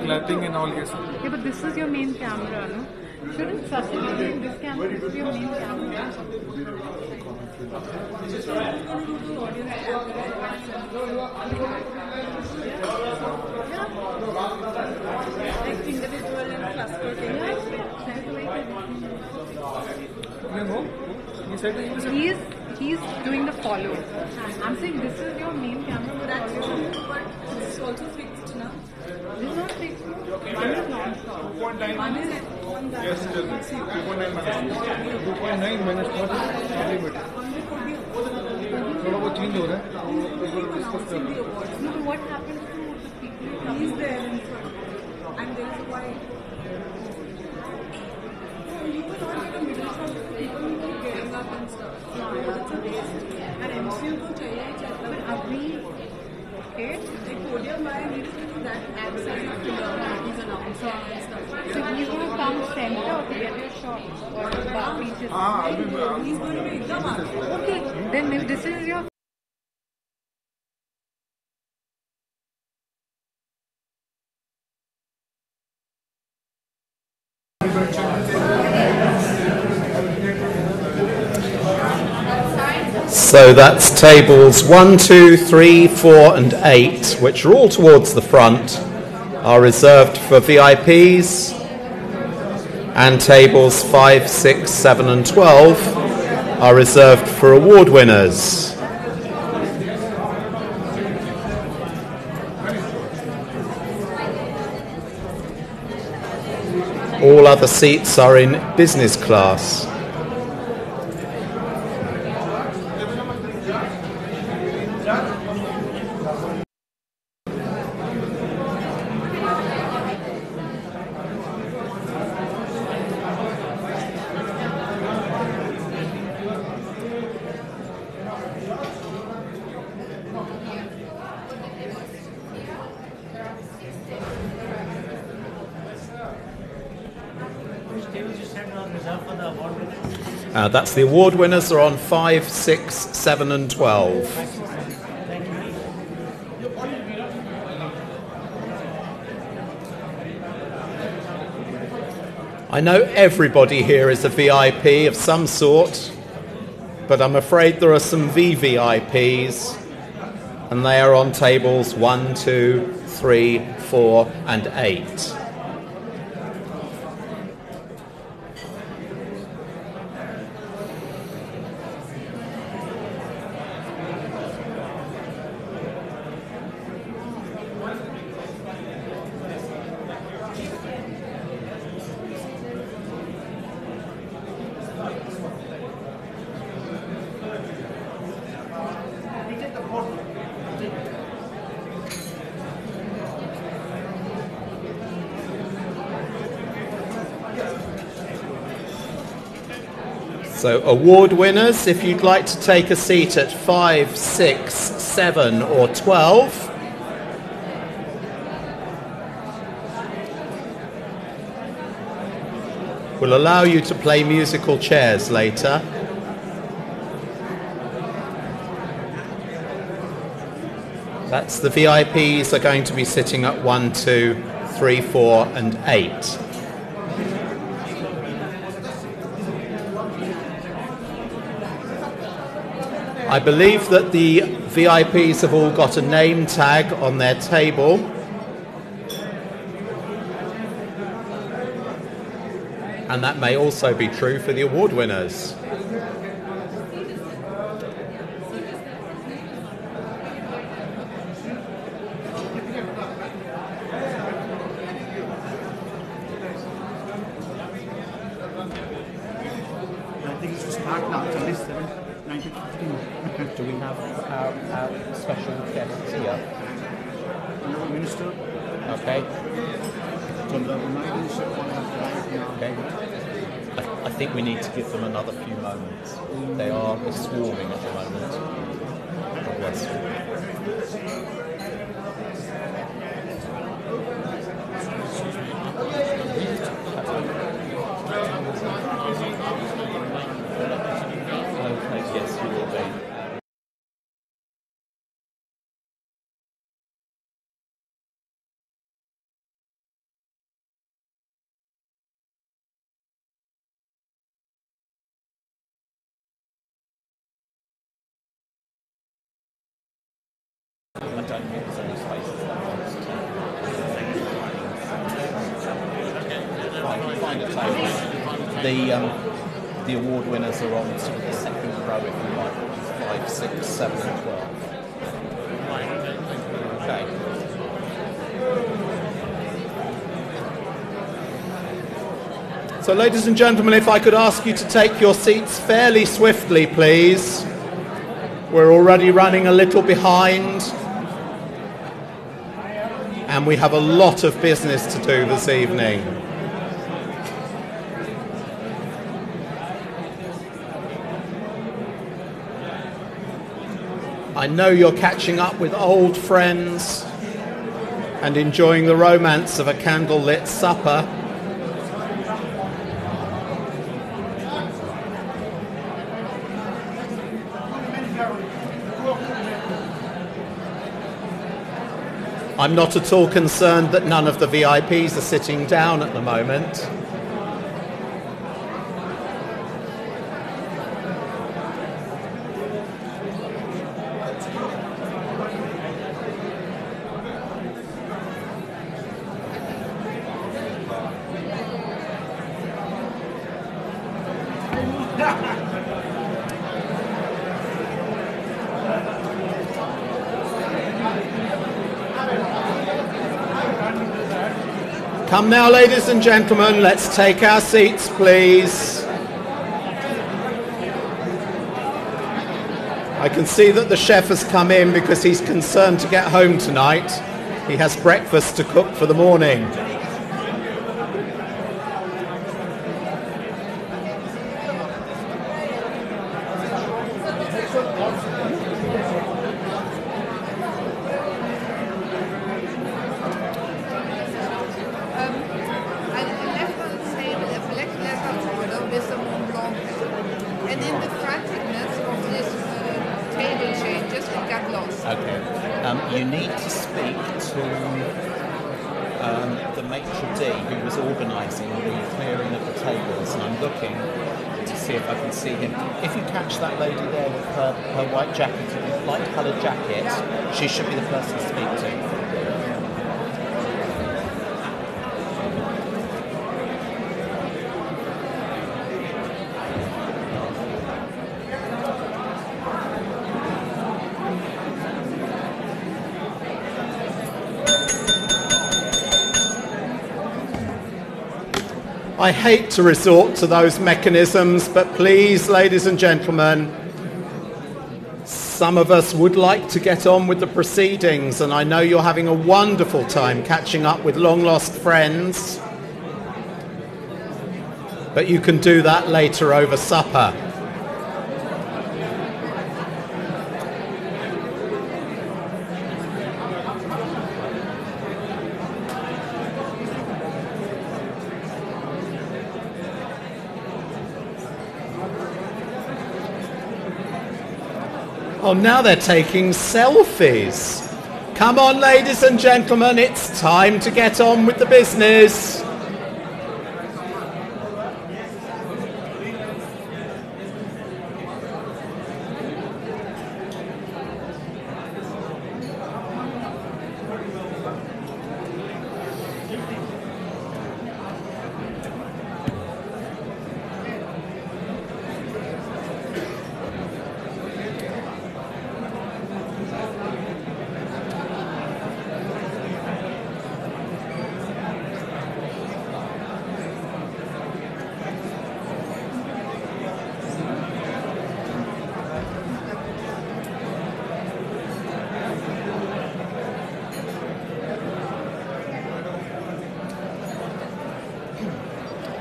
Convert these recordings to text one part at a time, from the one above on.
backlighting and all, yes. Yeah, but this is your main camera, no? Shouldn't Sachin be doing this camera? This is your main camera. Like individual and cluster thing. He's doing the follow. I'm saying this is your main camera. That's true, but it's also fixed now. This is not fixed. One is non-stop. 2.9. One is on that. Yes, 2.9 minus per limit. थोड़ा वो change हो रहा है. Announcing the awards. No, but what happens to the people? He's there in front. And there is why. You could not get a middle shot. People will keep getting up and stuff. That's a waste. And MCU को चाहिए ही चाहिए. But अभी okay. Like podium guy needs to do that exercise of his announcer and stuff. So he's going to come center to get your shot or beaches. He's going to be the one. Okay, then if this is your So that's tables 1, 2, 3, 4 and 8, which are all towards the front, are reserved for VIPs, and tables 5, 6, 7 and 12 are reserved for award winners. All other seats are in business class. That's the award winners are on 5, 6, 7 and 12. I know everybody here is a VIP of some sort, but I'm afraid there are some VVIPs, and they are on tables 1, 2, 3, 4 and 8. So award winners, if you'd like to take a seat at 5, 6, 7 or 12. We'll allow you to play musical chairs later. That's the VIPs are going to be sitting at 1, 2, 3, 4 and 8. I believe that the VIPs have all got a name tag on their table. And that may also be true for the award winners. I think it's start now. It's only 19:15. Do we have our special guests here? Honourable Minister. Okay. Okay. I think we need to give them another few moments. They are swarming at the moment. God bless you. Okay, yes, you will be. don't think there's any spaces that wants to. Find a table. The award winners are on sort of the second row, if you like, 5, 6, 7, and 12. Okay. So, ladies and gentlemen, if I could ask you to take your seats fairly swiftly, please. We're already running a little behind, and we have a lot of business to do this evening. I know you're catching up with old friends and enjoying the romance of a candlelit supper. I'm not at all concerned that none of the VIPs are sitting down at the moment. Come now, ladies and gentlemen, let's take our seats, please. I can see that the chef has come in because he's concerned to get home tonight. He has breakfast to cook for the morning. You need to speak to the maitre d' who was organising the clearing of the tables, and I'm looking to see if I can see him. If you catch that lady there with her white jacket, light coloured jacket, she should be the person to speak to. I hate to resort to those mechanisms, but please, ladies and gentlemen, some of us would like to get on with the proceedings, and I know you're having a wonderful time catching up with long-lost friends, but you can do that later over supper. Oh, now they're taking selfies. Come on, ladies and gentlemen, it's time to get on with the business.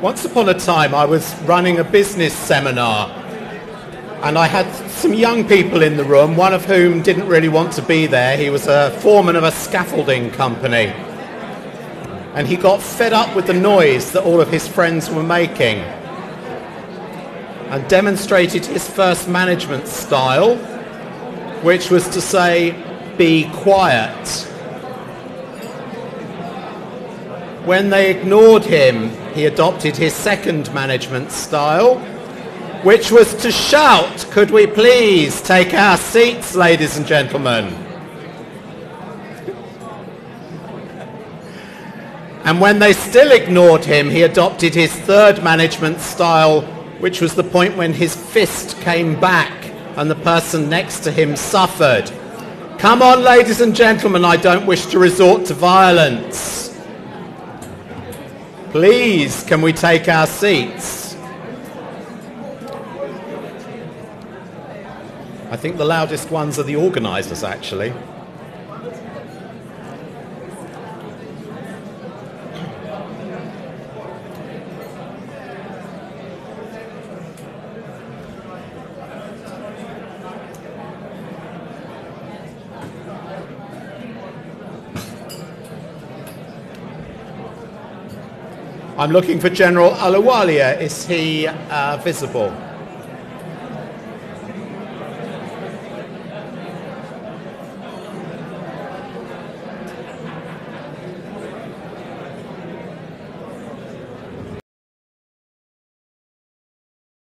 Once upon a time, I was running a business seminar, and I had some young people in the room, one of whom didn't really want to be there. He was a foreman of a scaffolding company, and he got fed up with the noise that all of his friends were making and demonstrated his first management style, which was to say, be quiet. When they ignored him, he adopted his second management style, which was to shout. Could we please take our seats, ladies and gentlemen? And when they still ignored him, he adopted his third management style, which was the point when his fist came back and the person next to him suffered. Come on, ladies and gentlemen, I don't wish to resort to violence. Please, can we take our seats? I think the loudest ones are the organisers, actually. I'm looking for General Ahluwalia. Is he visible?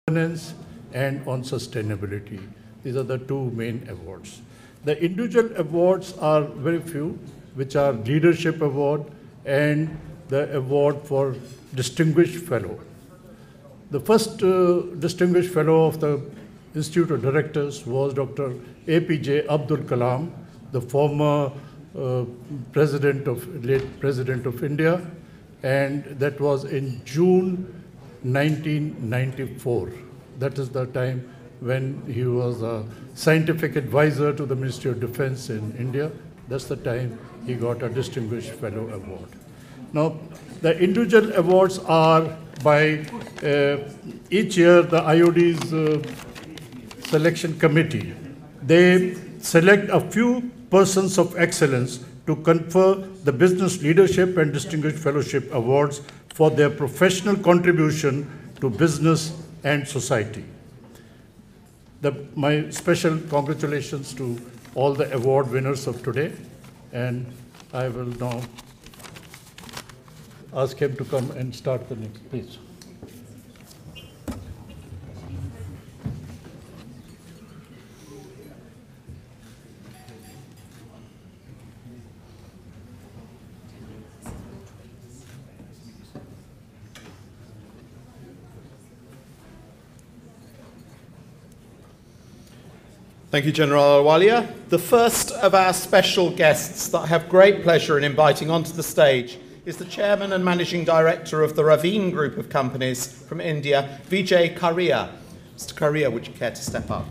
Governance and on sustainability. These are the two main awards. The individual awards are very few, which are Leadership Award and the award for Distinguished Fellow. The first Distinguished Fellow of the Institute of Directors was Dr. APJ Abdul Kalam, the former late President of India, and that was in June 1994. That is the time when he was a scientific advisor to the Ministry of Defense in India. That's the time he got a Distinguished Fellow Award. Now, the individual awards are by each year the IOD's selection committee. They select a few persons of excellence to confer the Business Leadership and Distinguished Fellowship Awards for their professional contribution to business and society. My special congratulations to all the award winners of today, and I will now ask him to come and start the next, please. Thank you, General Ahluwalia. The first of our special guests that I have great pleasure in inviting onto the stage is the Chairman and Managing Director of the Raveen Group of Companies from India, Vijay Karia. Mr. Karia, would you care to step up?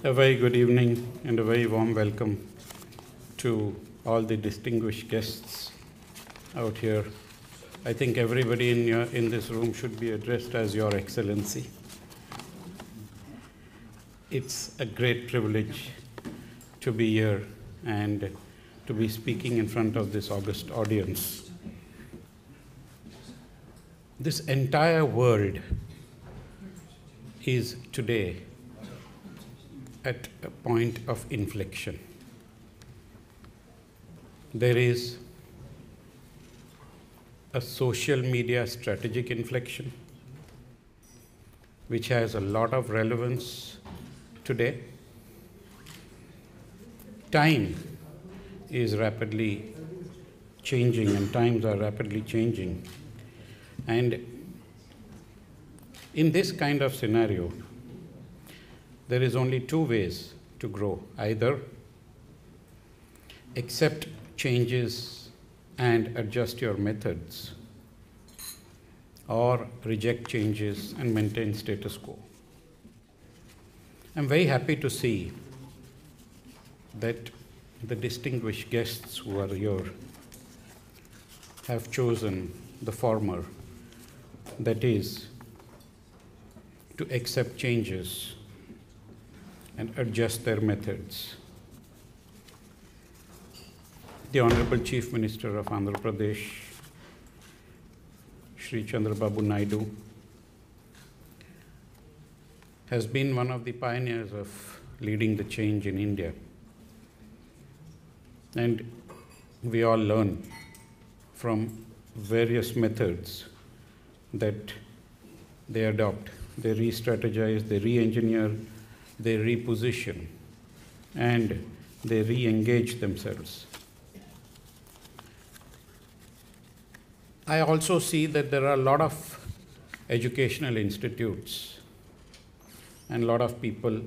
A very good evening and a very warm welcome to all the distinguished guests out here. I think everybody in this room should be addressed as Your Excellency. It's a great privilege to be here and to be speaking in front of this august audience. This entire world is today at a point of inflection. There is a social media strategic inflection, which has a lot of relevance today. Time is rapidly changing, and times are rapidly changing. And in this kind of scenario, there is only two ways to grow: either accept changes and adjust your methods, or reject changes and maintain status quo. I'm very happy to see that the distinguished guests who are here have chosen the former, that is, to accept changes and adjust their methods. The Honorable Chief Minister of Andhra Pradesh, Shri Chandrababu Naidu, has been one of the pioneers of leading the change in India. And we all learn from various methods that they adopt, they re-strategize, they re-engineer, they reposition, and they re-engage themselves. I also see that there are a lot of educational institutes and a lot of people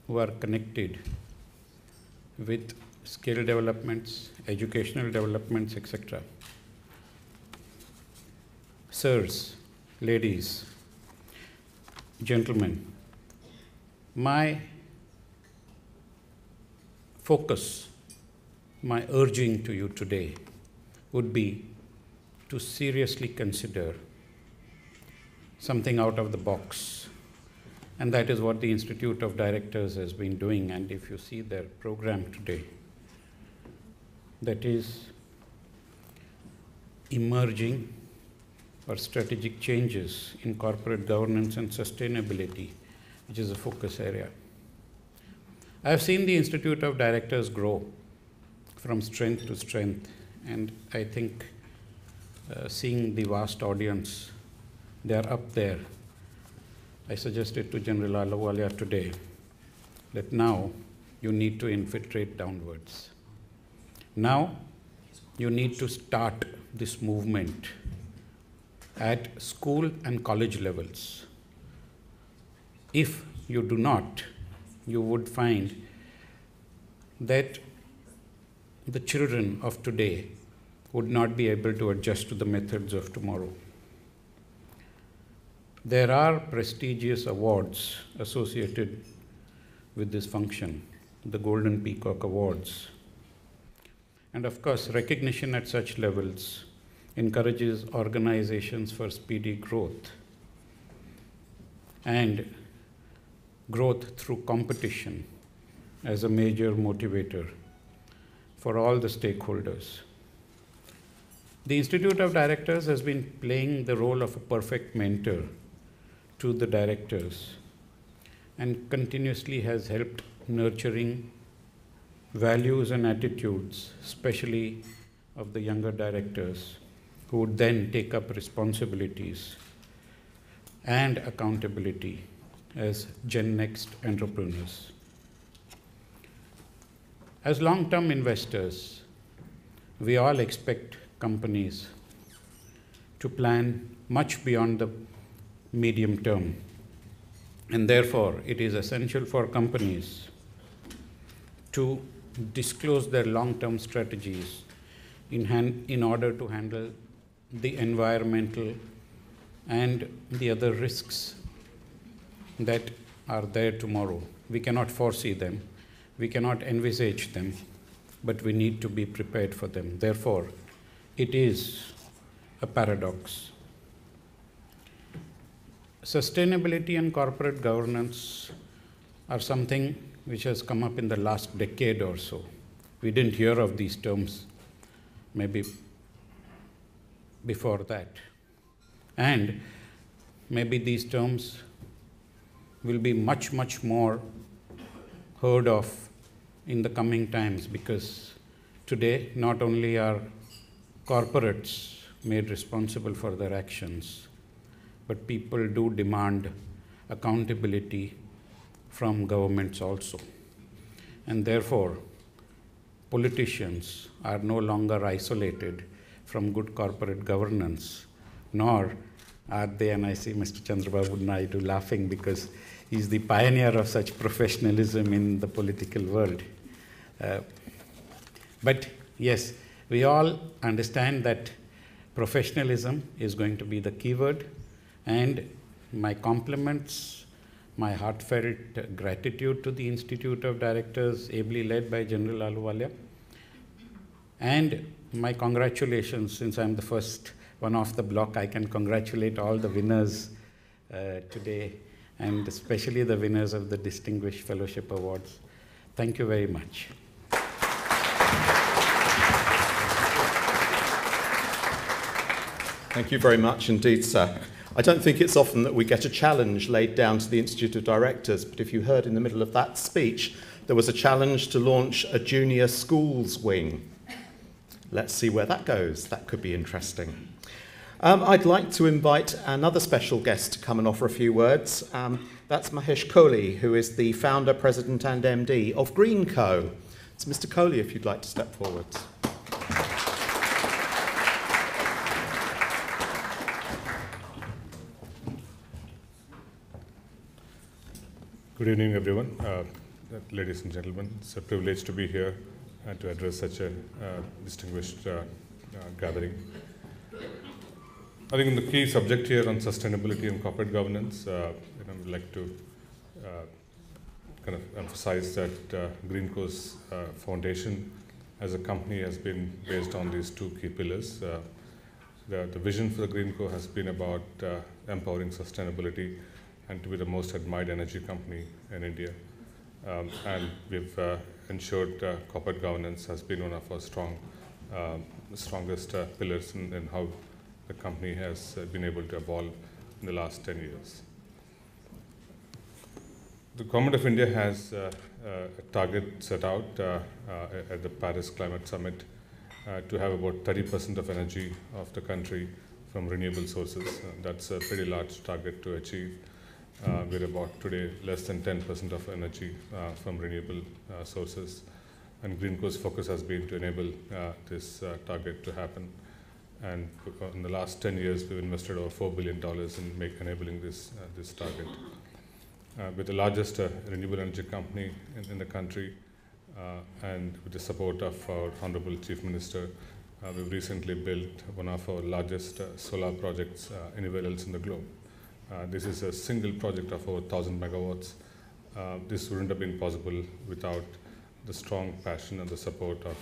who are connected with skill developments, educational developments, etc. Sirs, ladies, gentlemen, my focus, my urging to you today would be to seriously consider something out of the box. And that is what the Institute of Directors has been doing. And if you see their program today, that is emerging or strategic changes in corporate governance and sustainability, which is a focus area. I have seen the Institute of Directors grow from strength to strength, and I think seeing the vast audience, they are up there. I suggested to General Ahluwalia today that now you need to infiltrate downwards. Now you need to start this movement at school and college levels. If you do not, you would find that the children of today would not be able to adjust to the methods of tomorrow. There are prestigious awards associated with this function, the Golden Peacock Awards. And of course, recognition at such levels encourages organizations for speedy growth and growth through competition as a major motivator for all the stakeholders. The Institute of Directors has been playing the role of a perfect mentor to the directors and continuously has helped nurturing values and attitudes, especially of the younger directors, who would then take up responsibilities and accountability as Gen Next entrepreneurs. As long-term investors, we all expect companies to plan much beyond the medium term, and therefore it is essential for companies to disclose their long-term strategies in order to handle the environmental and the other risks that are there tomorrow. We cannot foresee them, we cannot envisage them, but we need to be prepared for them. Therefore, it is a paradox. Sustainability and corporate governance are something which has come up in the last decade or so. We didn't hear of these terms maybe before that. And maybe these terms will be much, much more heard of in the coming times, because today not only are corporates made responsible for their actions, but people do demand accountability from governments also. And therefore, politicians are no longer isolated from good corporate governance, nor are they, and I see Mr. Chandrababu Naidu laughing because he's the pioneer of such professionalism in the political world. But yes, we all understand that professionalism is going to be the keyword, and my compliments, my heartfelt gratitude to the Institute of Directors, ably led by General Ahluwalia, and my congratulations, since I'm the first one off the block, I can congratulate all the winners today, and especially the winners of the Distinguished Fellowship Awards. Thank you very much. Thank you very much indeed, sir. I don't think it's often that we get a challenge laid down to the Institute of Directors, but if you heard in the middle of that speech, there was a challenge to launch a junior schools wing. Let's see where that goes. That could be interesting. I'd like to invite another special guest to come and offer a few words. That's Mahesh Kohli, who is the founder, president and MD of Greenco. So Mr. Kohli, if you'd like to step forward. Good evening, everyone. Ladies and gentlemen, it's a privilege to be here and to address such a distinguished gathering. I think the key subject here on sustainability and corporate governance, I'd like to kind of emphasize that Greenco's foundation as a company has been based on these two key pillars. The vision for the Greenco has been about empowering sustainability and to be the most admired energy company in India. And we've ensured corporate governance has been one of our strongest pillars in how the company has been able to evolve in the last 10 years. The Government of India has a target set out at the Paris Climate Summit to have about 30% of energy of the country from renewable sources. That's a pretty large target to achieve. We're about today less than 10% of energy from renewable sources. And Greenco's focus has been to enable this target to happen. And in the last 10 years, we've invested over $4 billion in enabling this target. We're the largest renewable energy company in the country, and with the support of our Hon'ble Chief Minister, we've recently built one of our largest solar projects anywhere else in the globe. This is a single project of over 1,000 megawatts. This wouldn't have been possible without the strong passion and the support of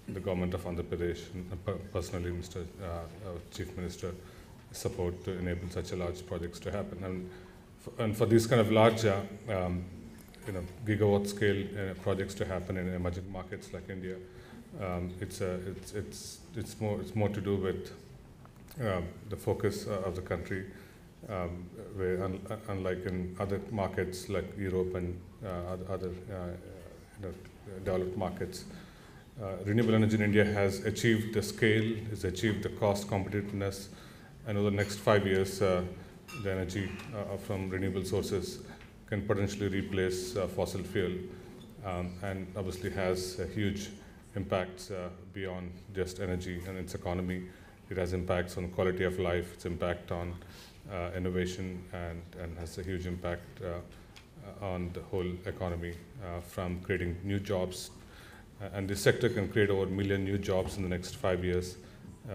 the government of Andhra Pradesh, and personally our Chief Minister, support to enable such a large projects to happen. And for these kind of large gigawatt scale projects to happen in emerging markets like India, it's more to do with the focus of the country, where unlike in other markets like Europe and other developed markets, renewable energy in India has achieved the scale, has achieved the cost competitiveness, and over the next 5 years, the energy from renewable sources can potentially replace fossil fuel, and obviously has a huge impacts beyond just energy and its economy. It has impacts on quality of life, its impact on innovation, and has a huge impact on the whole economy, from creating new jobs. And this sector can create over 1 million new jobs in the next 5 years,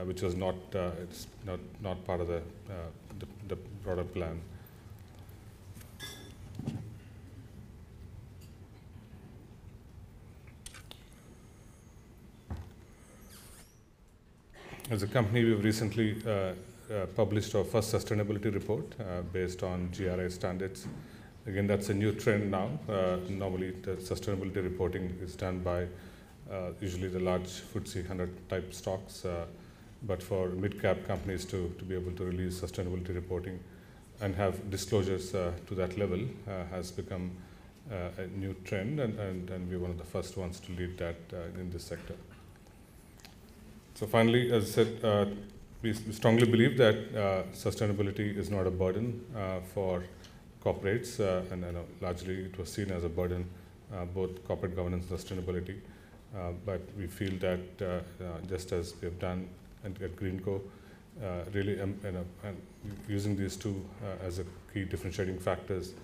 which was not part of the broader plan. As a company, we've recently published our first sustainability report based on GRI standards. Again, that's a new trend now. Normally, the sustainability reporting is done by usually the large FTSE 100 type stocks, but for mid-cap companies to be able to release sustainability reporting and have disclosures to that level has become a new trend, and we're one of the first ones to lead that in this sector. So finally, as I said, we strongly believe that sustainability is not a burden for corporates, and largely it was seen as a burden, both corporate governance and sustainability. But we feel that just as we have done at Greenco, really using these two as a key differentiating factors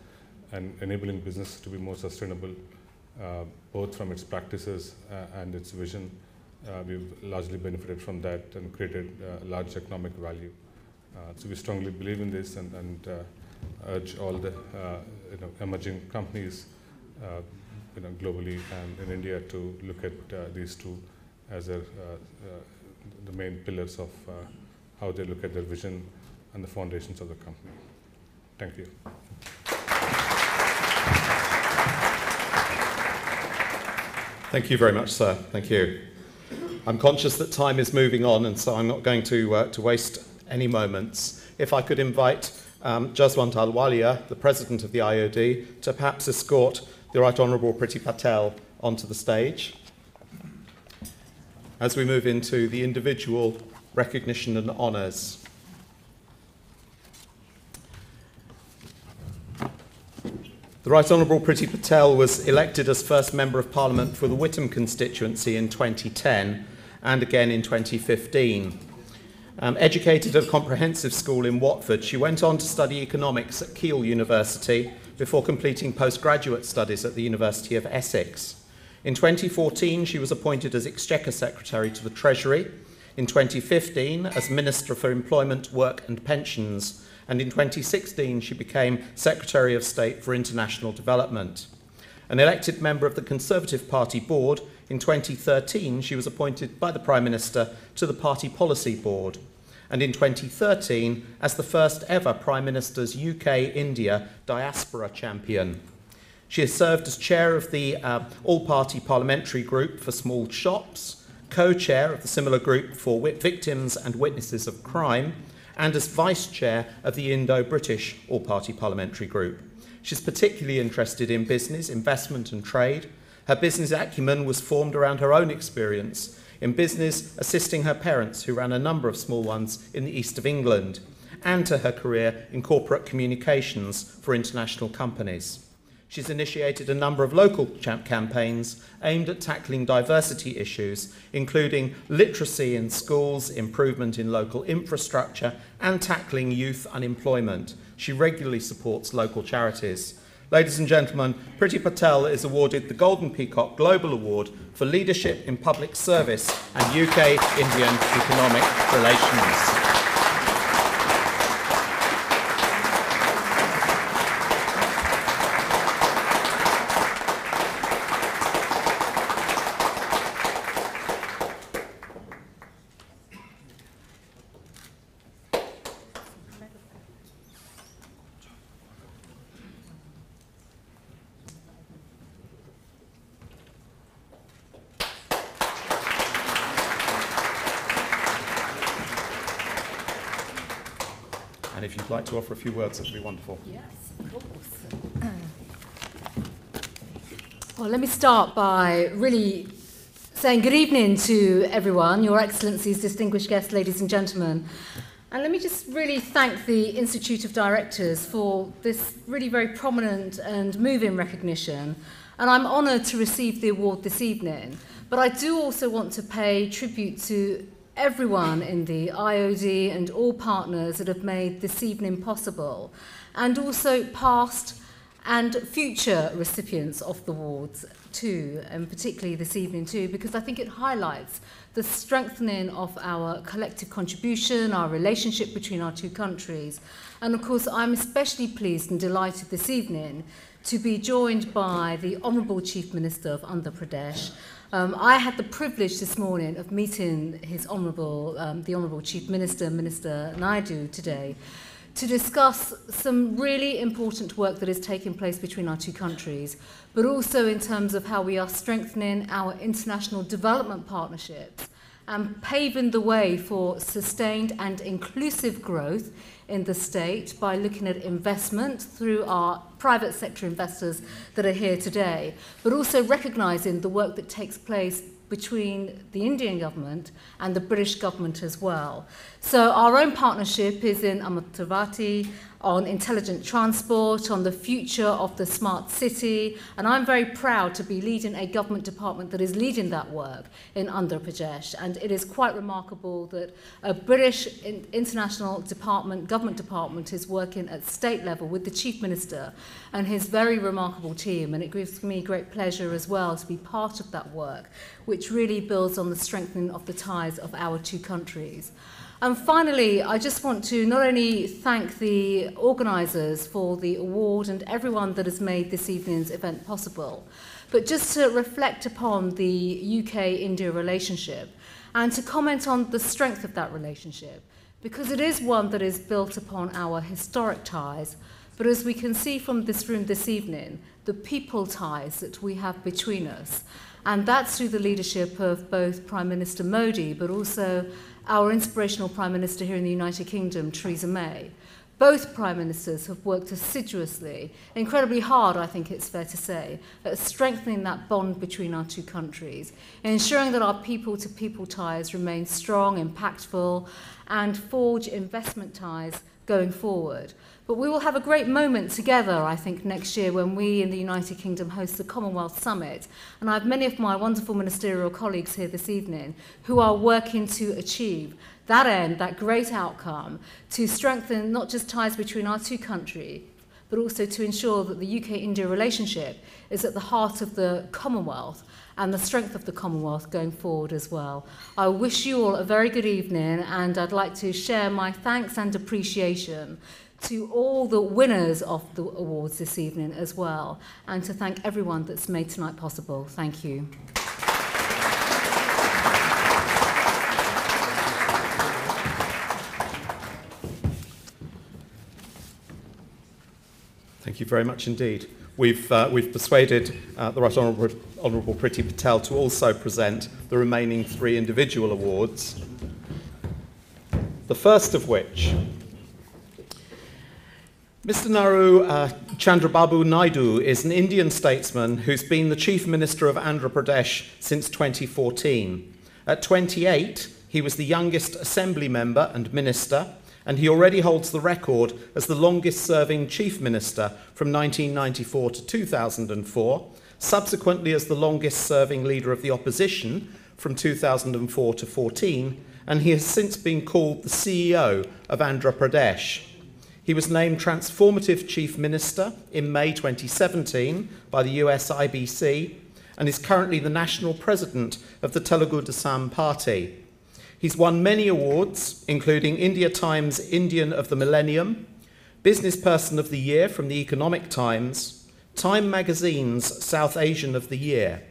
and enabling business to be more sustainable, both from its practices and its vision, we've largely benefited from that and created large economic value. So we strongly believe in this and urge all the emerging companies globally and in India to look at these two as the main pillars of how they look at their vision and the foundations of the company. Thank you. Thank you very much, sir. Thank you. I'm conscious that time is moving on, and so I'm not going to waste any moments. If I could invite Jaswant Alwalia, the President of the IOD, to perhaps escort the Right Honourable Priti Patel onto the stage as we move into the individual recognition and honours. The Right Honourable Priti Patel was elected as first Member of Parliament for the Witham constituency in 2010 and again in 2015. Educated at a comprehensive school in Watford, she went on to study economics at Keele University before completing postgraduate studies at the University of Essex. In 2014, she was appointed as Exchequer Secretary to the Treasury, in 2015 as Minister for Employment, Work and Pensions, and in 2016 she became Secretary of State for International Development. An elected member of the Conservative Party board, in 2013 she was appointed by the Prime Minister to the Party Policy Board, and in 2013 as the first ever Prime Minister's UK-India Diaspora Champion. She has served as chair of the All-Party Parliamentary Group for Small Shops, co-chair of the similar group for Victims and Witnesses of Crime, and as vice-chair of the Indo-British All-Party Parliamentary Group. She's particularly interested in business, investment and trade. Her business acumen was formed around her own experience in business, assisting her parents, who ran a number of small ones in the east of England, and to her career in corporate communications for international companies. She's initiated a number of local campaigns aimed at tackling diversity issues, including literacy in schools, improvement in local infrastructure, and tackling youth unemployment. She regularly supports local charities. Ladies and gentlemen, Priti Patel is awarded the Golden Peacock Global Award for Leadership in Public Service and UK-Indian Economic Relations. And if you'd like to offer a few words, that would be wonderful. Yes, of course. Well, let me start by really saying good evening to everyone, Your Excellencies, distinguished guests, ladies and gentlemen. And let me just really thank the Institute of Directors for this really very prominent and moving recognition. And I'm honoured to receive the award this evening. But I do also want to pay tribute to everyone in the IOD and all partners that have made this evening possible, and also past and future recipients of the awards too, and particularly this evening too, because I think it highlights the strengthening of our collective contribution, our relationship between our two countries. And of course, I'm especially pleased and delighted this evening to be joined by the Honourable Chief Minister of Andhra Pradesh. I had the privilege this morning of meeting the Honourable Chief Minister, Minister Naidu, today, to discuss some really important work that is taking place between our two countries, but also in terms of how we are strengthening our international development partnerships and paving the way for sustained and inclusive growth in the state by looking at investment through our private sector investors that are here today, but also recognising the work that takes place between the Indian government and the British government as well. So our own partnership is in Amaravati, on intelligent transport, on the future of the smart city, and I'm very proud to be leading a government department that is leading that work in Andhra Pradesh. And it is quite remarkable that a British international department, government department, is working at state level with the Chief Minister and his very remarkable team, and it gives me great pleasure as well to be part of that work, which really builds on the strengthening of the ties of our two countries. And finally, I just want to not only thank the organisers for the award and everyone that has made this evening's event possible, but just to reflect upon the UK-India relationship and to comment on the strength of that relationship, because it is one that is built upon our historic ties, but as we can see from this room this evening, the people ties that we have between us. And that's through the leadership of both Prime Minister Modi, but also our inspirational Prime Minister here in the United Kingdom, Theresa May, Both Prime Ministers have worked assiduously, incredibly hard, I think it's fair to say, at strengthening that bond between our two countries, ensuring that our people-to-people ties remain strong, impactful, and forge investment ties going forward. But we will have a great moment together, I think, next year when we in the United Kingdom host the Commonwealth Summit. And I have many of my wonderful ministerial colleagues here this evening who are working to achieve that end, that great outcome, to strengthen not just ties between our two countries, but also to ensure that the UK-India relationship is at the heart of the Commonwealth and the strength of the Commonwealth going forward as well. I wish you all a very good evening, and I'd like to share my thanks and appreciation to all the winners of the awards this evening as well, and to thank everyone that's made tonight possible. Thank you. Thank you very much indeed. We've persuaded the Right Honourable Priti Patel to also present the remaining 3 individual awards. The first of which, Mr. Naru Chandrababu Naidu is an Indian statesman who's been the Chief Minister of Andhra Pradesh since 2014. At 28, he was the youngest Assembly member and minister, and he already holds the record as the longest-serving Chief Minister from 1994 to 2004, subsequently as the longest-serving Leader of the Opposition from 2004 to 14, and he has since been called the CEO of Andhra Pradesh. He was named Transformative Chief Minister in May 2017 by the US IBC and is currently the National President of the Telugu Desam Party. He's won many awards, including India Times Indian of the Millennium, Business Person of the Year from the Economic Times, Time Magazine's South Asian of the Year.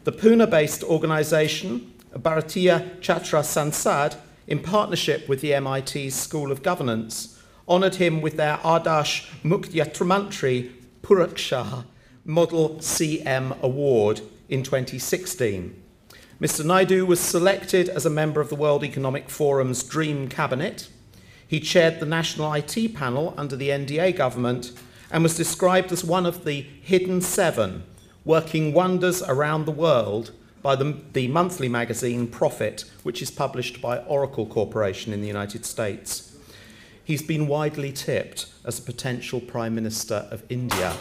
The Pune-based organisation, Bharatiya Chhatra Sansad, in partnership with the MIT's School of Governance, honoured him with their Adarsh Mukhyamantri Puraskar Model CM Award in 2016. Mr. Naidu was selected as a member of the World Economic Forum's Dream Cabinet. He chaired the National IT panel under the NDA government and was described as one of the Hidden Seven, working wonders around the world by the monthly magazine Profit, which is published by Oracle Corporation in the United States. He's been widely tipped as a potential Prime Minister of India.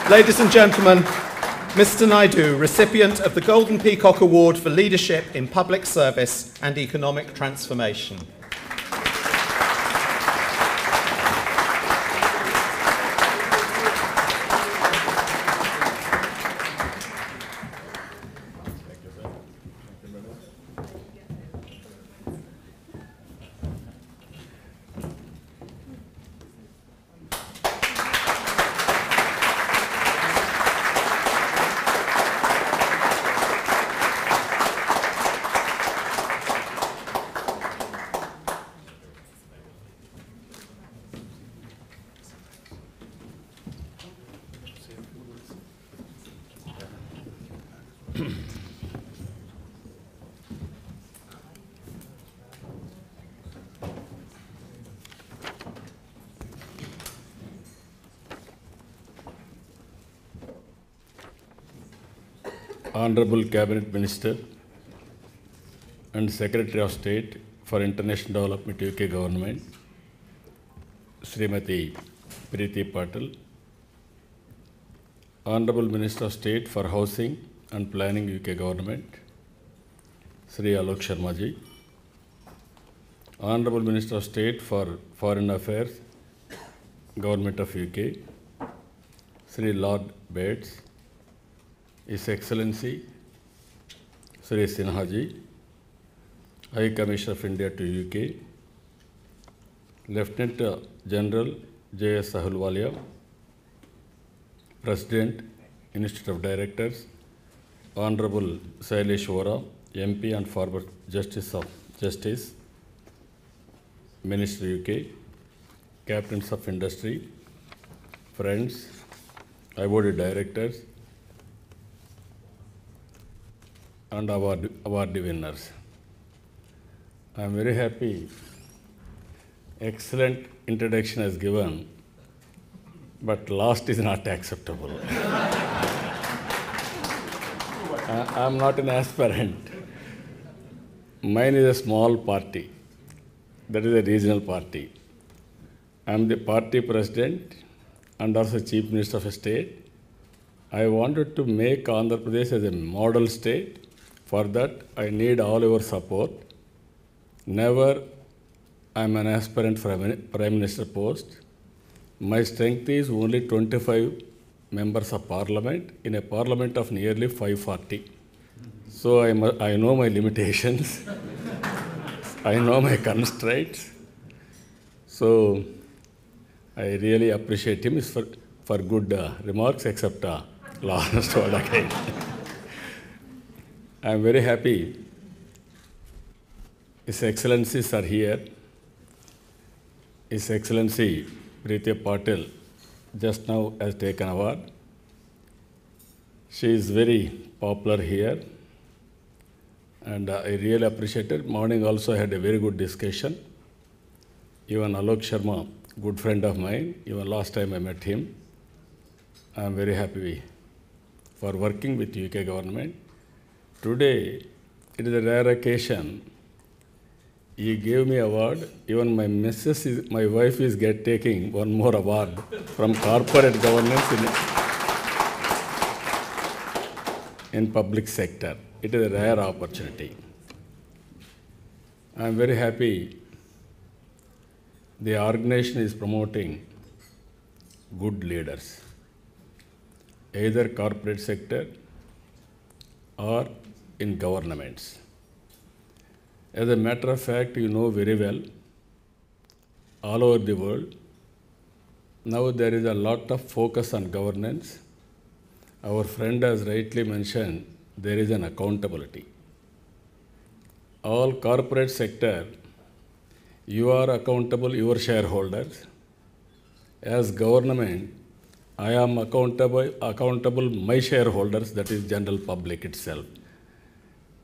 Ladies and gentlemen, Mr. Naidu, recipient of the Golden Peacock Award for Leadership in Public Service and Economic Transformation. Honourable Cabinet Minister and Secretary of State for International Development UK Government, Srimati Priti Patel, Honourable Minister of State for Housing and Planning UK Government, Sri Alok Sharma ji, Honourable Minister of State for Foreign Affairs, Government of UK, Sri Lord Bates, His Excellency Sri Sinha ji, High Commissioner of India to UK, Lieutenant General J.S. Ahluwalia, President, Institute of Directors, Honourable Sailesh Vora, MP and former Justice, Minister UK, Captains of Industry, friends, awarded directors, and award winners. I'm very happy. Excellent introduction as given, but last is not acceptable. I'm not an aspirant. Mine is a small party. That is a regional party. I'm the party president and also Chief Minister of a state. I wanted to make Andhra Pradesh as a model state. For that, I need all your support. Never I'm an aspirant for a Prime Minister post. My strength is only 25 members of Parliament in a Parliament of nearly 540. So I know my limitations. I know my constraints. So I really appreciate him for good remarks, except last word again. I am very happy His Excellencies are here. His Excellency Preeti Patil just now has taken award. She is very popular here, and I really appreciate it. Morning also I had a very good discussion. Even Alok Sharma, good friend of mine, even last time I met him. I am very happy for working with UK government. Today, it is a rare occasion. He gave me award. Even my wife is taking one more award from corporate governance in public sector. It is a rare opportunity. I am very happy the organization is promoting good leaders, either corporate sector or in governments. As a matter of fact, you know very well, all over the world, now there is a lot of focus on governance. Our friend has rightly mentioned, there is an accountability. All corporate sector, you are accountable, your shareholders. As government, I am accountable my shareholders, that is general public itself.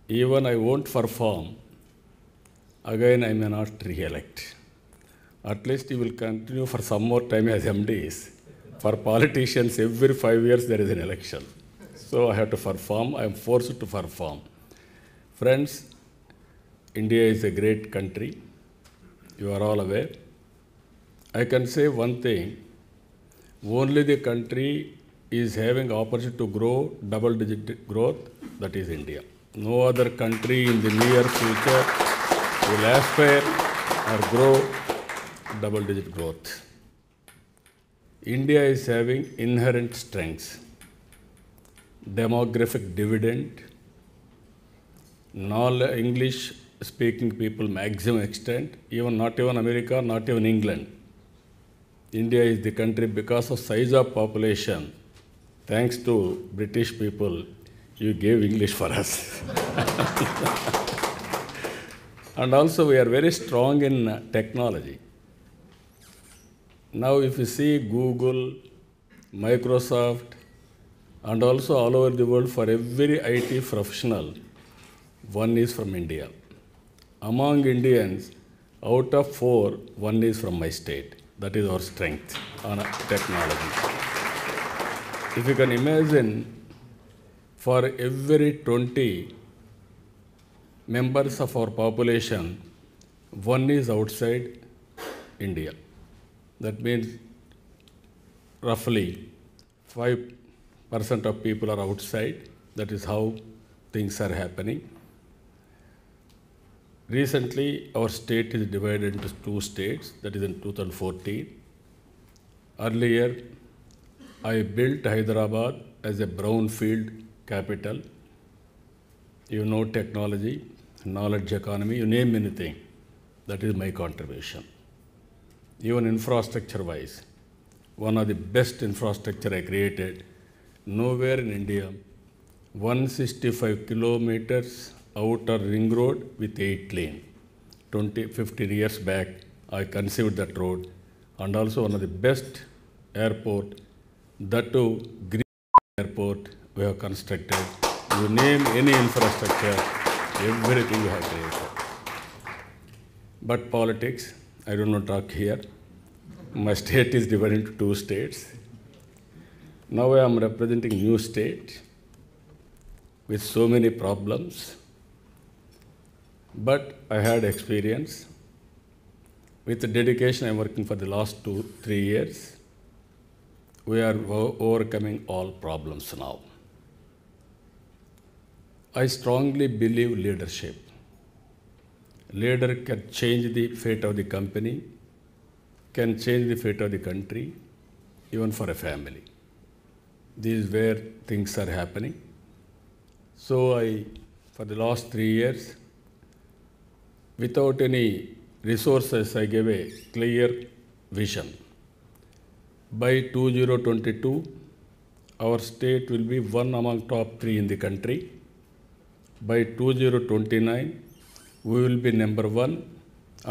Even I won't perform, again I may not re-elect. At least you will continue for some more time as MDs. For politicians, every 5 years there is an election. So I have to perform, I am forced to perform. Friends, India is a great country. You are all aware. I can say one thing, only the country is having opportunity to grow double-digit growth, that is India. No other country in the near future will aspire or grow double-digit growth. India is having inherent strengths, demographic dividend, English-speaking people maximum extent, not even America, not even England. India is the country because of size of population. Thanks to British people, you gave English for us. And also we are very strong in technology. Now if you see Google, Microsoft, and also all over the world, for every IT professional, one is from India. Among Indians, out of 4, one is from my state. That is our strength on technology. If you can imagine, for every 20 members of our population, one is outside India. That means roughly 5% of people are outside. That is how things are happening. Recently, our state is divided into 2 states, that is in 2014. Earlier, I built Hyderabad as a brownfield capital. You know technology, knowledge economy, you name anything. That is my contribution. Even infrastructure-wise, one of the best infrastructure I created, nowhere in India, 165 kilometers outer ring road with 8 lane. 15 years back, I conceived that road, and also one of the best airport, that too, green airport we have constructed. You name any infrastructure, everything we have created. but politics, I don't want to talk here. My state is divided into 2 states. Now I am representing new state with so many problems, but I had experience. With the dedication I am working for the last 2-3 years, we are overcoming all problems now. I strongly believe leadership. Leader can change the fate of the company, can change the fate of the country, even for a family. This is where things are happening. So for the last 3 years, without any resources, I gave a clear vision. By 2022, our state will be one among top 3 in the country. By 2029, we will be number 1,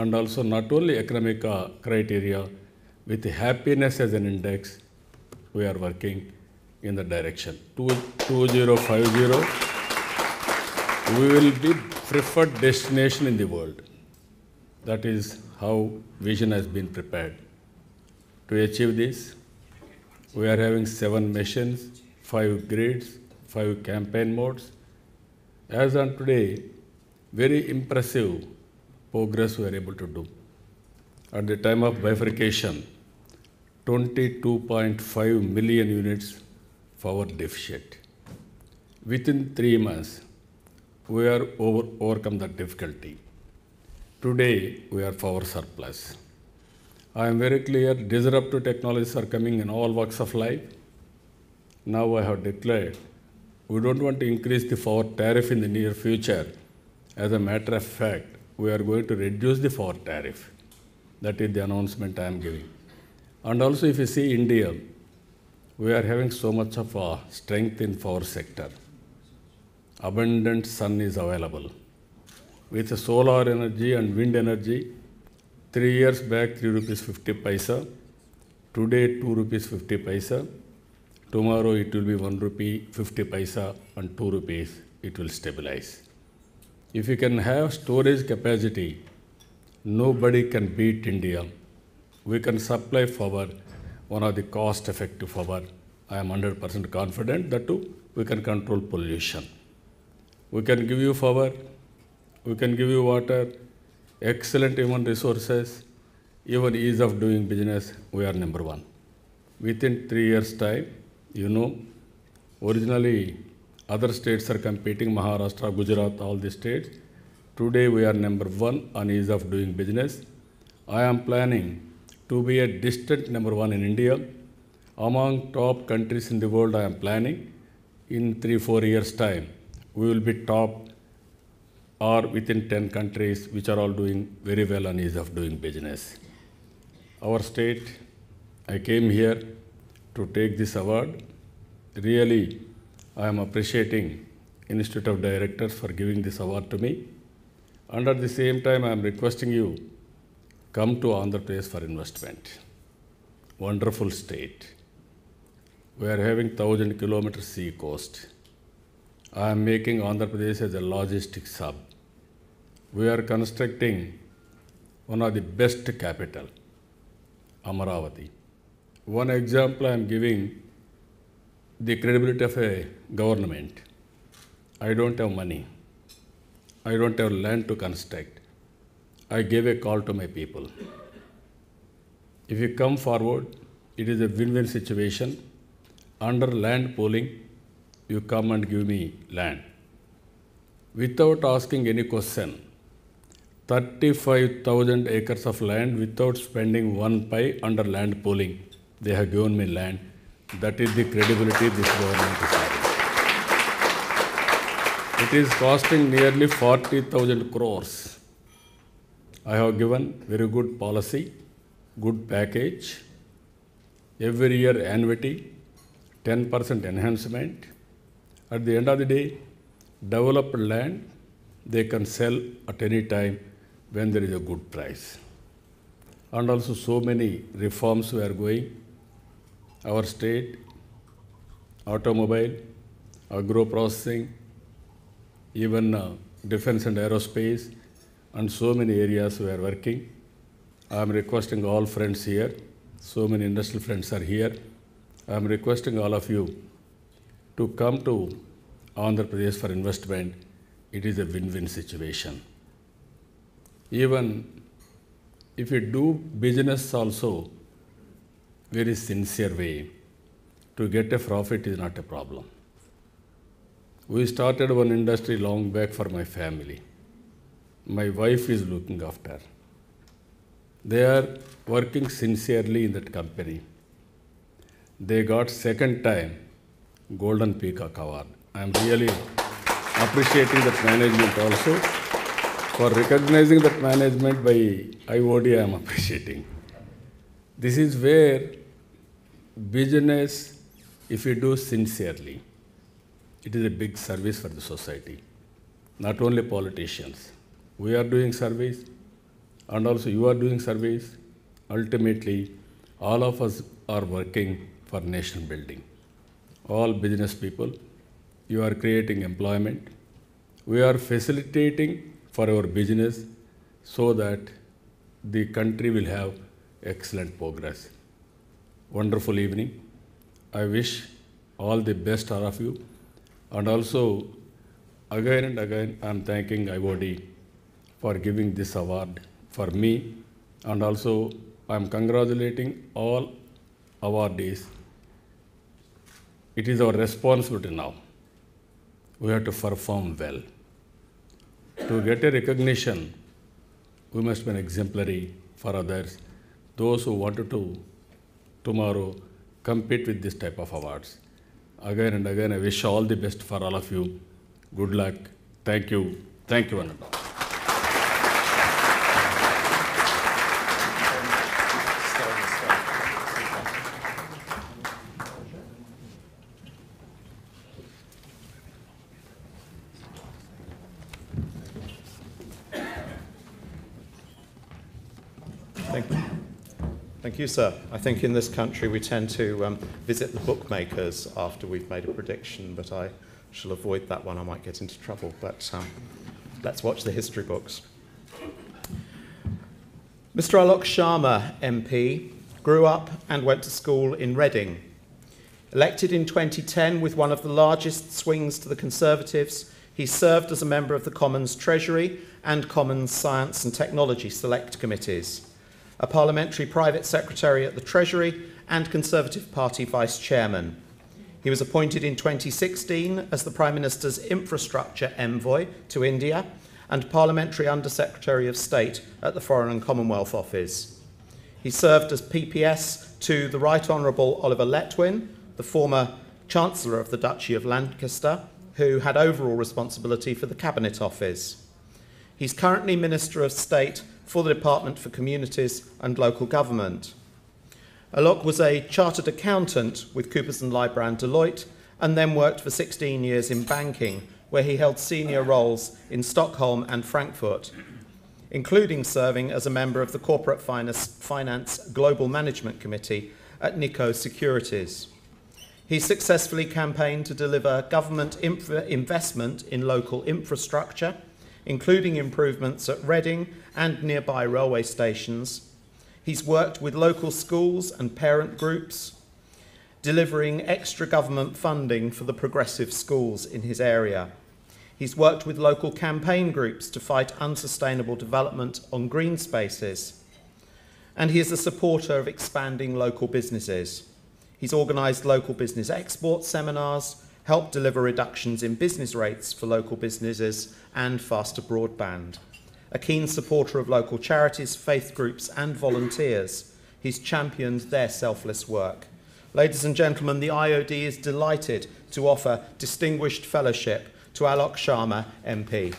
and also not only economic criteria, with happiness as an index, we are working in the direction. 2050, we will be preferred destination in the world. That is how vision has been prepared. To achieve this, we are having 7 missions, 5 grids, 5 campaign modes. As on today, very impressive progress we are able to do. At the time of bifurcation, 22.5 million units power deficit. Within 3 months, we are overcome the difficulty. Today, we are power surplus. I am very clear, disruptive technologies are coming in all walks of life. Now I have declared, we don't want to increase the power tariff in the near future. As a matter of fact, we are going to reduce the power tariff. That is the announcement I am giving. And also, if you see India, we are having so much of strength in power sector. Abundant sun is available. With solar energy and wind energy, 3 years back, 3 rupees 50 paisa. Today, 2 rupees 50 paisa. Tomorrow, it will be 1 rupee 50 paisa and 2 rupees, it will stabilize. If you can have storage capacity, nobody can beat India. We can supply power, one of the cost-effective power. I am 100% confident that too, we can control pollution. We can give you power, we can give you water, excellent human resources, even ease of doing business, we are number 1. Within 3 years' time, you know, originally other states are competing, Maharashtra, Gujarat, all the states. Today we are number 1 on ease of doing business. I am planning to be a distant number 1 in India. Among top countries in the world, I am planning in 3-4 years' time, we will be top or within 10 countries which are all doing very well on ease of doing business. Our state, I came here to take this award. Really, I am appreciating Institute of Directors for giving this award to me. And at the same time, I am requesting you, come to Andhra Pradesh for investment. Wonderful state. We are having 1,000 kilometers sea coast. I am making Andhra Pradesh as a logistics hub. We are constructing one of the best capital, Amaravati. One example I am giving, the credibility of a government. I don't have money. I don't have land to construct. I gave a call to my people. If you come forward, it is a win-win situation. Under land pooling, you come and give me land. Without asking any question, 35,000 acres of land without spending 1 pi under land pooling, they have given me land. That is the credibility this government is having. It is costing nearly 40,000 crores. I have given very good policy, good package, every year annuity, 10% enhancement. At the end of the day, developed land, they can sell at any time when there is a good price. And also so many reforms we are going. Our state, automobile, agro processing, even defense and aerospace, and so many areas we are working. I am requesting all friends here, so many industrial friends are here. I am requesting all of you to come to Andhra Pradesh for investment. It is a win-win situation. Even if you do business also very sincere way, to get a profit is not a problem. We started one industry long back for my family. My wife is looking after. They are working sincerely in that company. They got second time Golden Peacock Award. I am really appreciating that management also. For recognizing that management by IOD, I am appreciating. This is where business, if you do sincerely, it is a big service for the society. Not only politicians. We are doing service, and also you are doing service. Ultimately, all of us are working for nation building. All business people, you are creating employment. We are facilitating for our business so that the country will have excellent progress. Wonderful evening. I wish all the best all of you. And also, again and again, I am thanking IOD for giving this award for me. And also, I am congratulating all awardees. It is our responsibility now. We have to perform well. To get a recognition, we must be exemplary for others. Those who wanted to tomorrow compete with this type of awards. Again and again, I wish all the best for all of you. Good luck. Thank you. Thank you, Hon'ble. Thank you, sir. I think in this country we tend to visit the bookmakers after we've made a prediction, but I shall avoid that one. I might get into trouble, but let's watch the history books. Mr. Alok Sharma, MP, grew up and went to school in Reading. Elected in 2010 with one of the largest swings to the Conservatives, he served as a member of the Commons Treasury and Commons Science and Technology Select Committees, a parliamentary private secretary at the Treasury and Conservative Party vice chairman. He was appointed in 2016 as the Prime Minister's infrastructure envoy to India and parliamentary undersecretary of state at the Foreign and Commonwealth Office. He served as PPS to the Right Honourable Oliver Letwin, the former Chancellor of the Duchy of Lancaster, who had overall responsibility for the Cabinet Office. He's currently Minister of State for the Department for Communities and Local Government. Alok was a chartered accountant with Coopers & Lybrand Deloitte and then worked for 16 years in banking, where he held senior roles in Stockholm and Frankfurt, including serving as a member of the Corporate Finance Global Management Committee at Nikko Securities. He successfully campaigned to deliver government investment in local infrastructure, including improvements at Reading and nearby railway stations. He's worked with local schools and parent groups, delivering extra government funding for the progressive schools in his area. He's worked with local campaign groups to fight unsustainable development on green spaces. And he is a supporter of expanding local businesses. He's organised local business export seminars, helped deliver reductions in business rates for local businesses and faster broadband. A keen supporter of local charities, faith groups and volunteers, he's championed their selfless work. Ladies and gentlemen, the IOD is delighted to offer distinguished fellowship to Alok Sharma, MP.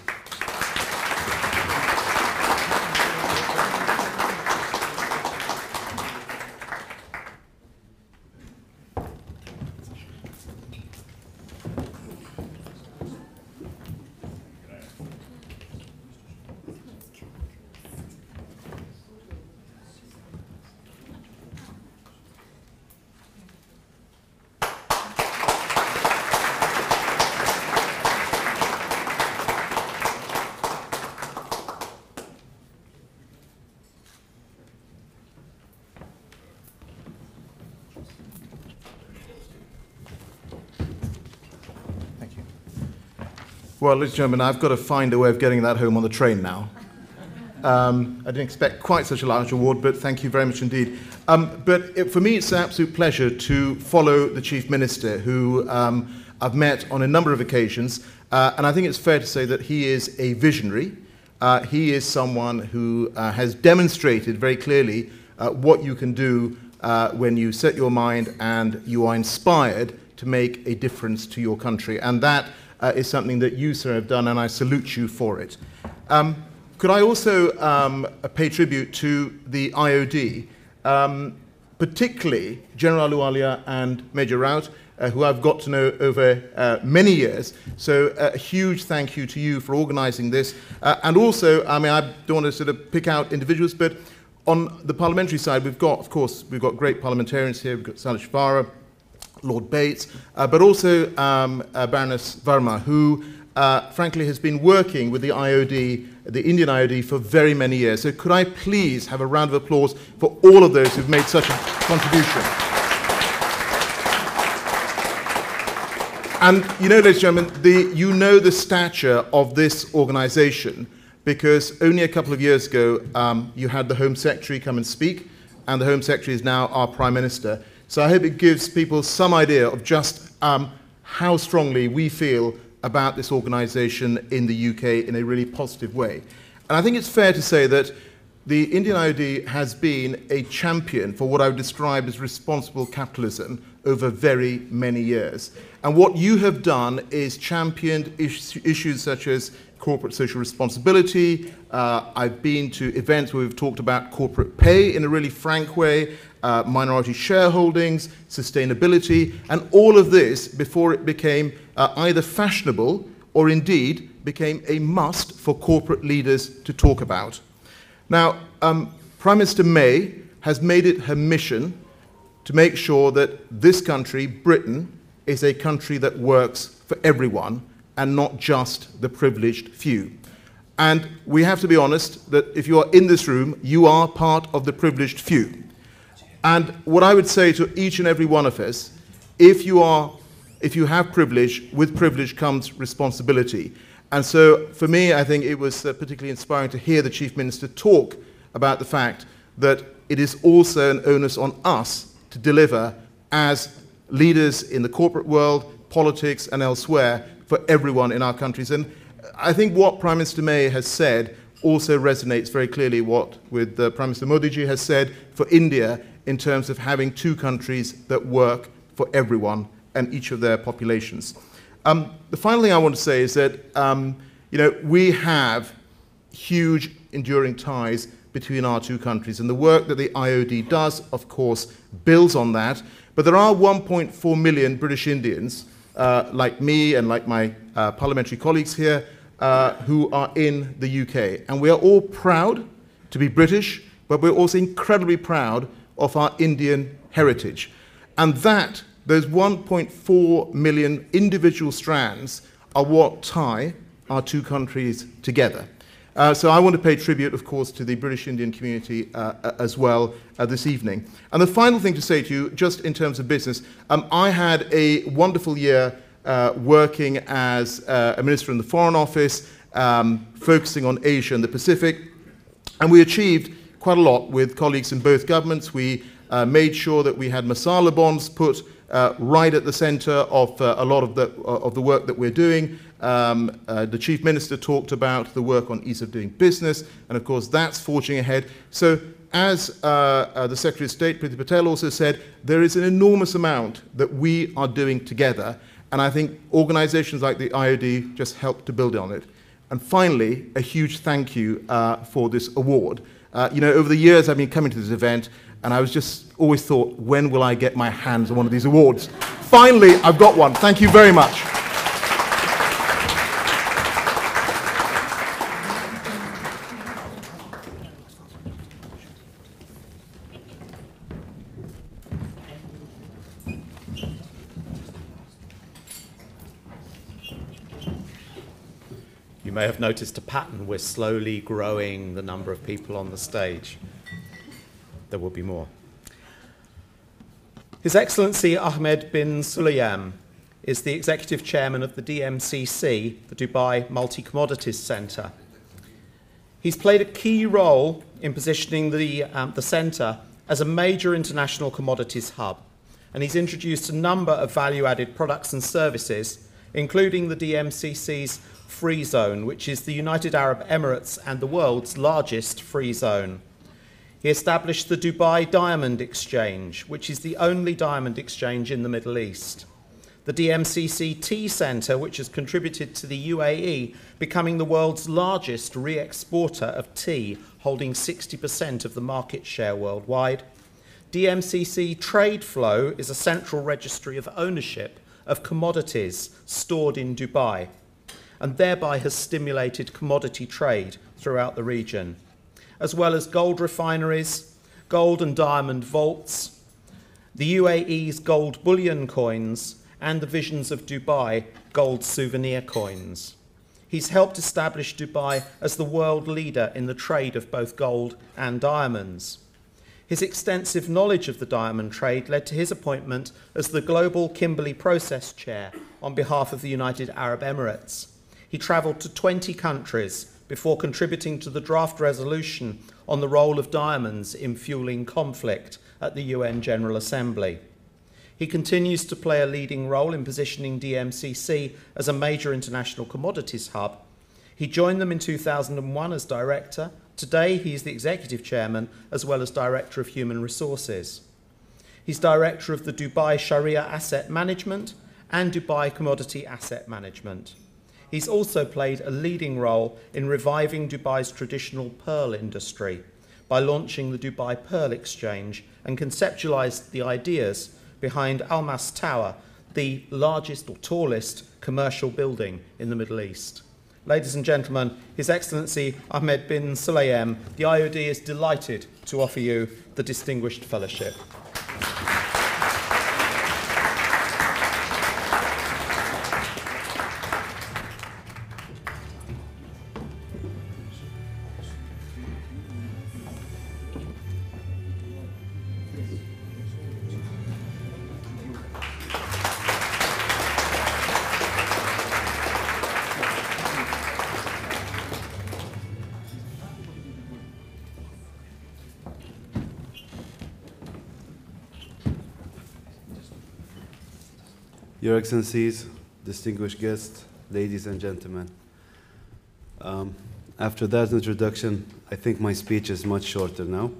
Well, ladies and gentlemen, I've got to find a way of getting that home on the train now. I didn't expect quite such a large award, but thank you very much indeed. For me, it's an absolute pleasure to follow the Chief Minister, who I've met on a number of occasions, and I think it's fair to say that he is a visionary. He is someone who has demonstrated very clearly what you can do when you set your mind and you are inspired to make a difference to your country. And that is something that you, sir, have done, and I salute you for it. Could I also pay tribute to the IOD, particularly General Ahluwalia and Major Raut, who I've got to know over many years. So a huge thank you to you for organising this. And also, I mean, I don't want to sort of pick out individuals, but on the parliamentary side, we've got, of course, we've got great parliamentarians here. We've got Salish Farah, Lord Bates, but also Baroness Verma, who frankly has been working with the IOD, the Indian IOD, for very many years. So could I please have a round of applause for all of those who've made such a contribution. And you know, ladies and gentlemen, you know the stature of this organisation, because only a couple of years ago you had the Home Secretary come and speak, and the Home Secretary is now our Prime Minister. So I hope it gives people some idea of just how strongly we feel about this organisation in the UK in a really positive way. And I think it's fair to say that the Indian IOD has been a champion for what I would describe as responsible capitalism over very many years. And what you have done is championed issues such as corporate social responsibility. I've been to events where we've talked about corporate pay in a really frank way, minority shareholdings, sustainability, and all of this before it became either fashionable or indeed became a must for corporate leaders to talk about. Now, Prime Minister May has made it her mission to make sure that this country, Britain, is a country that works for everyone and not just the privileged few. And we have to be honest that if you are in this room, you are part of the privileged few. And what I would say to each and every one of us, if you have privilege, with privilege comes responsibility. And so for me, I think it was particularly inspiring to hear the Chief Minister talk about the fact that it is also an onus on us to deliver as leaders in the corporate world, politics and elsewhere for everyone in our countries. And I think what Prime Minister May has said also resonates very clearly with Prime Minister Modi ji has said for India in terms of having two countries that work for everyone and each of their populations. The final thing I want to say is that we have huge enduring ties between our two countries, and the work that the IOD does, of course, builds on that. But there are 1.4 million British Indians, like me and like my parliamentary colleagues here, who are in the UK. And we are all proud to be British, but we're also incredibly proud of our Indian heritage. And those 1.4 million individual strands are what tie our two countries together. So I want to pay tribute, of course, to the British Indian community as well this evening. And the final thing to say to you, just in terms of business, I had a wonderful year working as a minister in the Foreign Office, focusing on Asia and the Pacific. And we achieved quite a lot with colleagues in both governments. We made sure that we had masala bonds put right at the center of a lot of the work that we're doing. The Chief Minister talked about the work on ease of doing business, and of course that's forging ahead. So as the Secretary of State, Priti Patel, also said, there is an enormous amount that we are doing together, and I think organizations like the IOD just help to build on it. And finally, a huge thank you for this award. Over the years I've been coming to this event, and I was just always thought, when will I get my hands on one of these awards? Finally, I've got one. Thank you very much. You may have noticed a pattern. We're slowly growing the number of people on the stage. There will be more. His Excellency Ahmed bin Sulayem is the Executive Chairman of the DMCC, the Dubai Multi-Commodities Centre. He's played a key role in positioning the centre as a major international commodities hub, and he's introduced a number of value-added products and services, including the DMCC's Free Zone, which is the United Arab Emirates and the world's largest free zone. He established the Dubai Diamond Exchange, which is the only diamond exchange in the Middle East. The DMCC Tea Centre, which has contributed to the UAE becoming the world's largest re-exporter of tea, holding 60% of the market share worldwide. DMCC Trade Flow is a central registry of ownership of commodities stored in Dubai, and thereby has stimulated commodity trade throughout the region, as well as gold refineries, gold and diamond vaults, the UAE's gold bullion coins, and the Visions of Dubai gold souvenir coins. He's helped establish Dubai as the world leader in the trade of both gold and diamonds. His extensive knowledge of the diamond trade led to his appointment as the Global Kimberley Process Chair on behalf of the United Arab Emirates. He travelled to 20 countries before contributing to the draft resolution on the role of diamonds in fueling conflict at the UN General Assembly. He continues to play a leading role in positioning DMCC as a major international commodities hub. He joined them in 2001 as director. Today, he is the executive chairman as well as director of human resources. He's director of the Dubai Sharia Asset Management and Dubai Commodity Asset Management. He's also played a leading role in reviving Dubai's traditional pearl industry by launching the Dubai Pearl Exchange and conceptualised the ideas behind Almas Tower, the largest or tallest commercial building in the Middle East. Ladies and gentlemen, His Excellency Ahmed bin Sulayem, the IOD is delighted to offer you the Distinguished Fellowship. Your Excellencies, distinguished guests, ladies and gentlemen. After that introduction, I think my speech is much shorter now.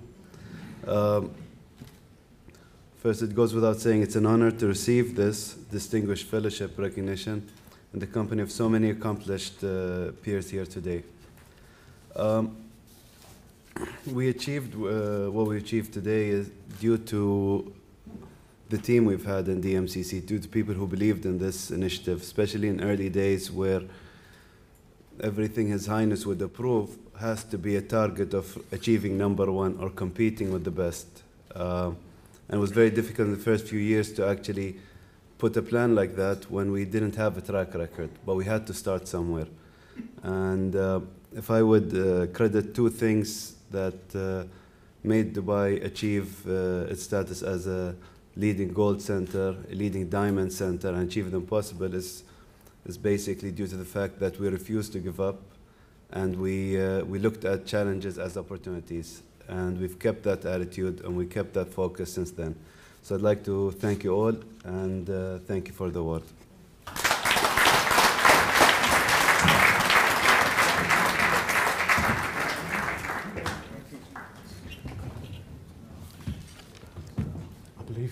First, it goes without saying it's an honor to receive this distinguished fellowship recognition in the company of so many accomplished peers here today. We achieved what we achieved today is due to the team we've had in DMCC, due to people who believed in this initiative, especially in early days where everything His Highness would approve has to be a target of achieving #1 or competing with the best. And it was very difficult in the first few years to actually put a plan like that when we didn't have a track record, but we had to start somewhere. And if I would credit two things that made Dubai achieve its status as a leading gold center, a leading diamond center, and achieve the impossible is basically due to the fact that we refused to give up, and we looked at challenges as opportunities, and we've kept that attitude and we kept that focus since then. So I'd like to thank you all, and thank you for the award.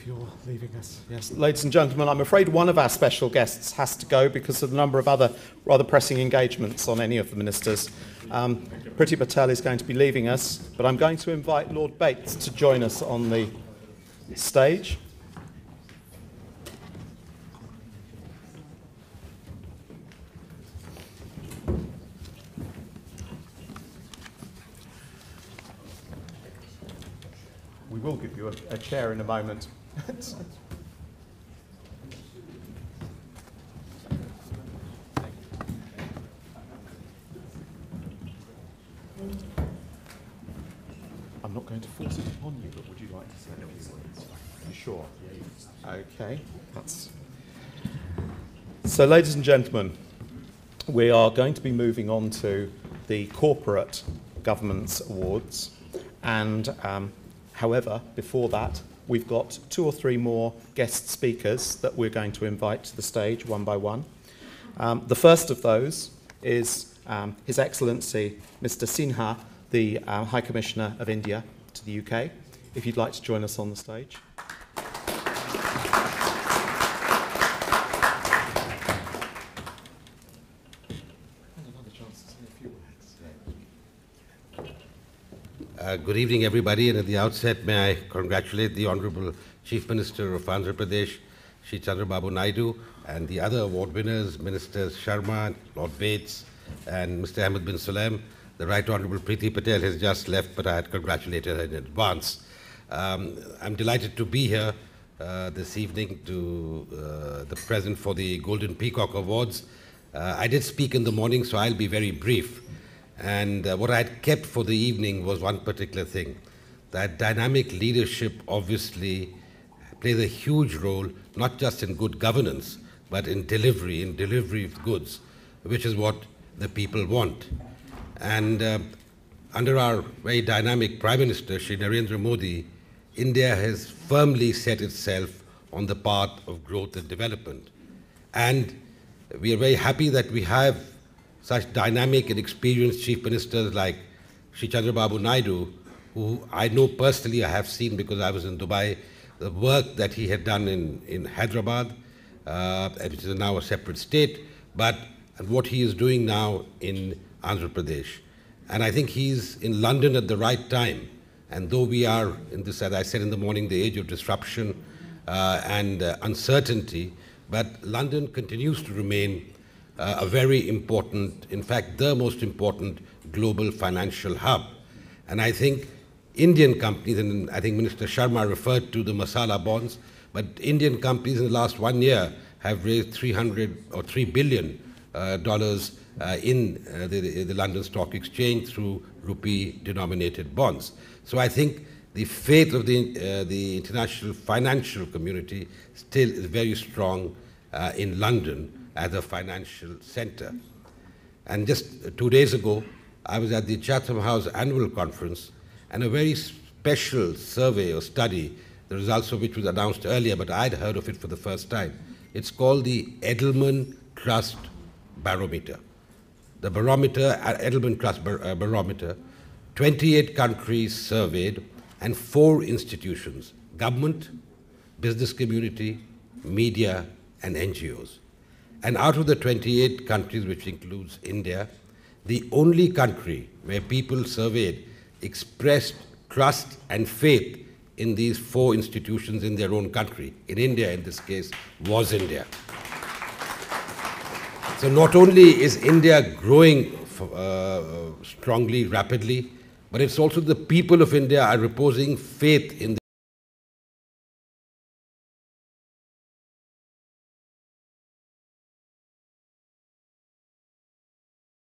You're leaving us. Yes. Ladies and gentlemen, I'm afraid one of our special guests has to go because of the number of other rather pressing engagements on any of the ministers. Priti Patel is going to be leaving us, but I'm going to invite Lord Bates to join us on the stage. We will give you a chair in a moment. I'm not going to force it upon you, but would you like to say a few words? You sure? Okay, that's... So, ladies and gentlemen, we are going to be moving on to the Corporate Governance Awards. And however, before that, we've got 2 or 3 more guest speakers that we're going to invite to the stage one by one. The first of those is His Excellency Mr. Sinha, the High Commissioner of India to the UK. If you'd like to join us on the stage. Good evening, everybody, and at the outset, may I congratulate the Honourable Chief Minister of Andhra Pradesh, Shri Chandrababu Naidu, and the other award winners, Ministers Sharma, Lord Bates, and Mr. Ahmed bin Salem. The Right Honourable Preeti Patel has just left, but I had congratulated her in advance. I'm delighted to be here this evening to the present for the Golden Peacock Awards. I did speak in the morning, so I'll be very brief. And what I had kept for the evening was one particular thing, that dynamic leadership obviously plays a huge role, not just in good governance, but in delivery of goods, which is what the people want. And under our very dynamic Prime Minister, Shri Narendra Modi, India has firmly set itself on the path of growth and development. And we are very happy that we have such dynamic and experienced chief ministers like Shri Chandrababu Naidu, who I know personally, I have seen because I was in Dubai, the work that he had done in Hyderabad, which is now a separate state, but what he is doing now in Andhra Pradesh. And I think he's in London at the right time. And though we are in this, as I said in the morning, the age of disruption and uncertainty, but London continues to remain a very important, in fact, the most important global financial hub. And I think Indian companies, and I think Minister Sharma referred to the masala bonds, but Indian companies in the last 1 year have raised $3 billion in the London Stock Exchange through rupee-denominated bonds. So I think the faith of the international financial community still is very strong in London as a financial center. And just 2 days ago, I was at the Chatham House annual conference, and a very special survey or study, the results of which was announced earlier, but I'd heard of it for the first time. It's called the Edelman Trust Barometer. The barometer, Edelman Trust Barometer, 28 countries surveyed and 4 institutions, government, business community, media, and NGOs. And out of the 28 countries, which includes India, the only country where people surveyed expressed trust and faith in these 4 institutions in their own country, in India in this case, was India. So not only is India growing strongly, rapidly, but it's also the people of India are reposing faith in